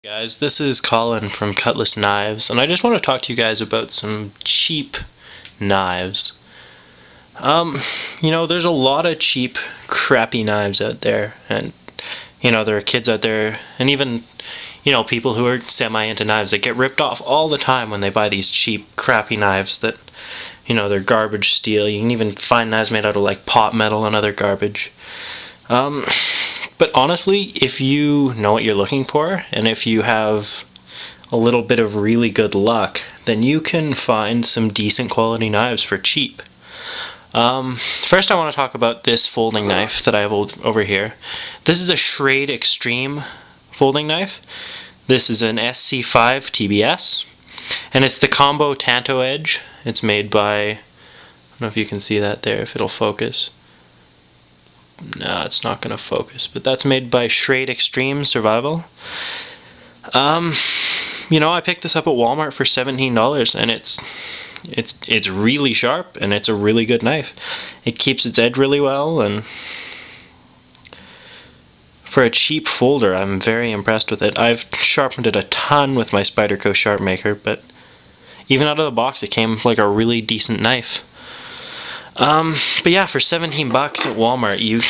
Guys, this is Colin from Cutlass Knives, and I just want to talk to you guys about some cheap knives. There's a lot of cheap, crappy knives out there, and, there are kids out there, and even, people who are semi into knives that get ripped off all the time when they buy these cheap, crappy knives that, they're garbage steel. You can even find knives made out of, like, pot metal and other garbage. But honestly, if you know what you're looking for, and if you have a little bit of really good luck, then you can find some decent quality knives for cheap. First I want to talk about this folding knife that I have over here. This is a Schrade Extreme folding knife. This is an SC5 TBS, and it's the Combo Tanto Edge. It's made by, I don't know if you can see that there, if it'll focus. No, it's not going to focus, but that's made by Schrade Extreme Survival. I picked this up at Walmart for $17, and it's really sharp, and it's a really good knife. It keeps its edge really well, and for a cheap folder, I'm very impressed with it. I've sharpened it a ton with my Spyderco Sharp Maker, but even out of the box, it came like a really decent knife. But yeah, for $17 at Walmart, you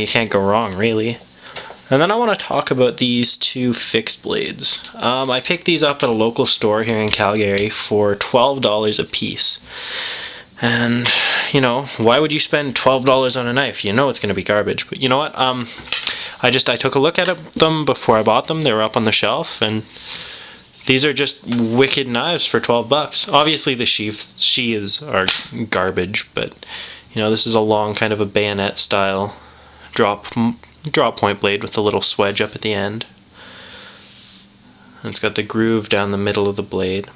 can't go wrong, really. And then I want to talk about these two fixed blades. I picked these up at a local store here in Calgary for $12 a piece. And, why would you spend $12 on a knife? You know it's going to be garbage. But you know what? I took a look at them before I bought them. They were up on the shelf, and these are just wicked knives for $12. Obviously the sheaths are garbage, but this is a long kind of a bayonet style drop point blade with a little swedge up at the end. And it's got the groove down the middle of the blade.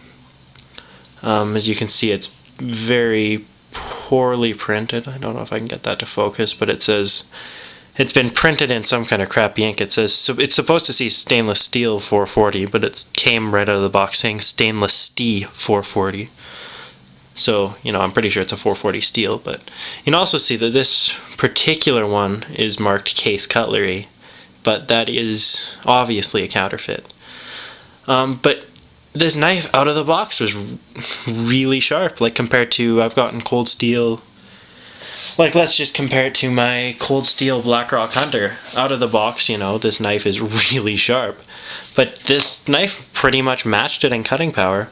As you can see, it's very poorly printed. I don't know if I can get that to focus, but it says it's been printed in some kind of crappy ink. It says, so it's supposed to say stainless steel 440, but it came right out of the box saying stainless steel 440. So, I'm pretty sure it's a 440 steel, but you can also see that this particular one is marked case cutlery, but that is obviously a counterfeit. But this knife out of the box was really sharp, like compared to, I've gotten cold steel. Like, let's just compare it to my Cold Steel Blackrock Hunter. Out of the box, this knife is really sharp. But this knife pretty much matched it in cutting power.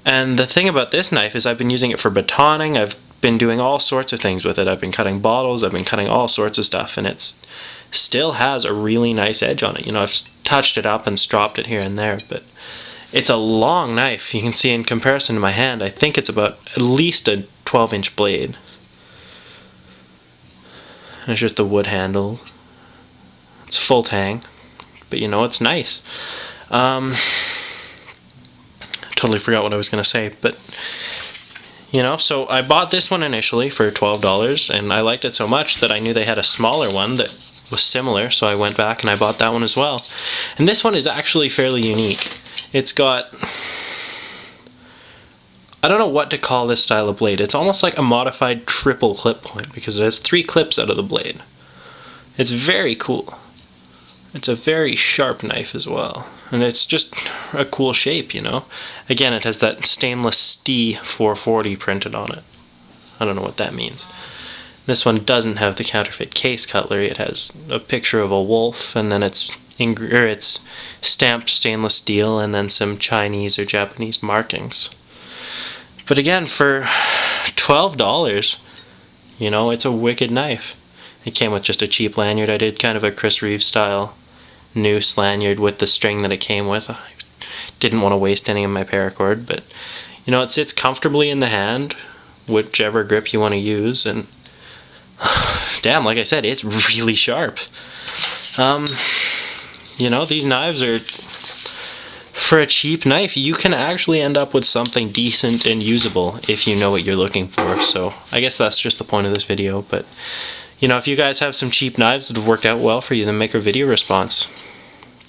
And the thing about this knife is I've been using it for batoning. I've been doing all sorts of things with it. I've been cutting bottles. I've been cutting all sorts of stuff. And it still has a really nice edge on it. I've touched it up and stropped it here and there. But it's a long knife. You can see in comparison to my hand, I think it's about at least a 12-inch blade. It's just a wood handle. It's full tang, but it's nice. Totally forgot what I was going to say, but so I bought this one initially for $12, and I liked it so much that I knew they had a smaller one that was similar, so I went back and I bought that one as well. And this one is actually fairly unique. It's got, I don't know what to call this style of blade. It's almost like a modified triple clip point because it has 3 clips out of the blade. It's very cool. It's a very sharp knife as well. And it's just a cool shape, Again, it has that stainless steel 440 printed on it. I don't know what that means. This one doesn't have the counterfeit case cutlery. It has a picture of a wolf, and then it's stamped stainless steel, and then some Chinese or Japanese markings. But again, for $12, it's a wicked knife. It came with just a cheap lanyard. I did kind of a Chris Reeve style noose lanyard with the string that it came with. I didn't want to waste any of my paracord, but it sits comfortably in the hand, whichever grip you want to use, and damn, like I said, it's really sharp. These knives are, for a cheap knife, you can actually end up with something decent and usable if you know what you're looking for. So I guess that's just the point of this video. But if you guys have some cheap knives that have worked out well for you, then make a video response.